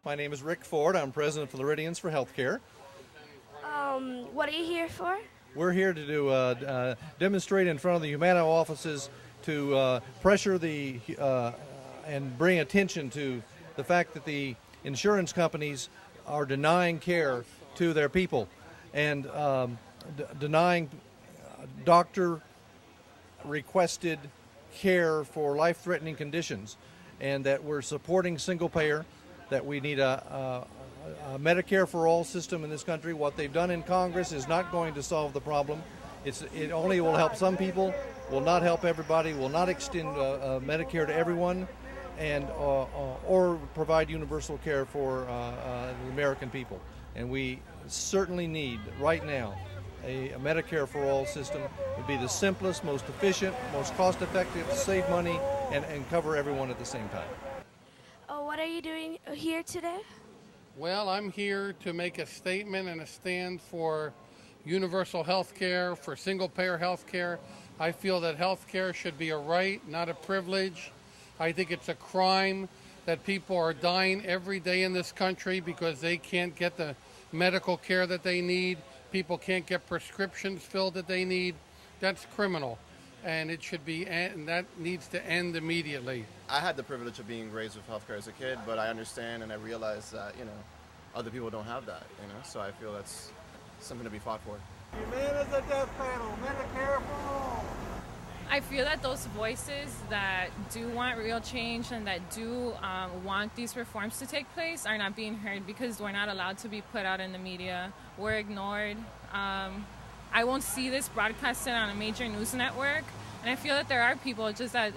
My name is Rick Ford. I'm president of Floridians for Healthcare. What are you here for? We're here to do demonstrate in front of the Humana offices to pressure and bring attention to the fact that the insurance companies are denying care to their people and denying doctor-requested care for life-threatening conditions, and that we're supporting single payer, that we need a Medicare for all system in this country. What they've done in Congress is not going to solve the problem. It only will help some people, will not help everybody, will not extend Medicare to everyone, and or provide universal care for the American people. And we certainly need, right now, a Medicare for all system. It would be the simplest, most efficient, most cost-effective, save money, and cover everyone at the same time. Oh, what are you doing here today? Well, I'm here to make a statement and a stand for universal health care, for single-payer health care. I feel that health care should be a right, not a privilege. I think it's a crime that people are dying every day in this country because they can't get the medical care that they need. People can't get prescriptions filled that they need. That's criminal, and it should be, and that needs to end immediately. I had the privilege of being raised with healthcare as a kid, but I understand and I realize that, other people don't have that, so I feel that's something to be fought for. Humana's a death panel, Medicare for all. I feel that those voices that do want real change and that do want these reforms to take place are not being heard because we're not allowed to be put out in the media. We're ignored. I won't see this broadcasted on a major news network, and I feel that there are people just that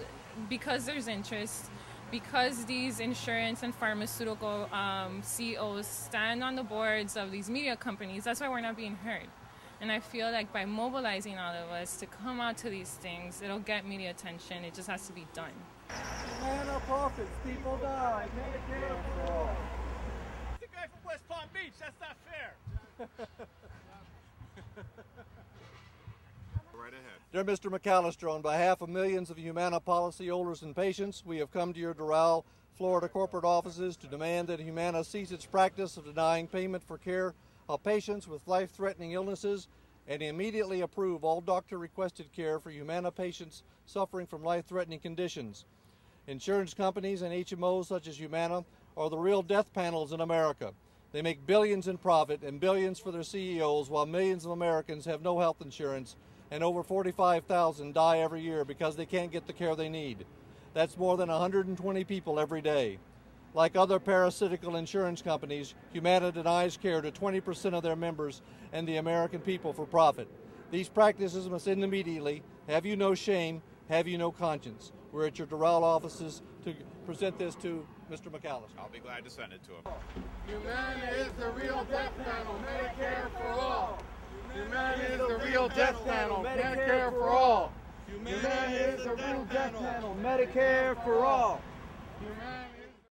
because there's interest, because these insurance and pharmaceutical CEOs stand on the boards of these media companies, that's why we're not being heard. And I feel like by mobilizing all of us to come out to these things, it'll get media attention. It just has to be done. Humana profits, people die. Medicare for all. The guy from West Palm Beach, that's not fair. Right ahead. Dear Mr. McAllister, on behalf of millions of Humana policyholders and patients, we have come to your Doral, Florida corporate offices to demand that Humana cease its practice of denying payment for care of patients with life-threatening illnesses and immediately approve all doctor-requested care for Humana patients suffering from life-threatening conditions. Insurance companies and HMOs such as Humana are the real death panels in America. They make billions in profit and billions for their CEOs while millions of Americans have no health insurance, and over 45,000 die every year because they can't get the care they need. That's more than 120 people every day. Like other parasitical insurance companies, Humana denies care to 20% of their members and the American people for profit. These practices must end immediately. Have you no shame? Have you no conscience? We're at your Doral offices to present this to Mr. McAllister. I'll be glad to send it to him. Humana is the real death panel, Medicare for all. Humana is the real death panel, Medicare for all. Humana is the real death panel, Medicare for all. Humana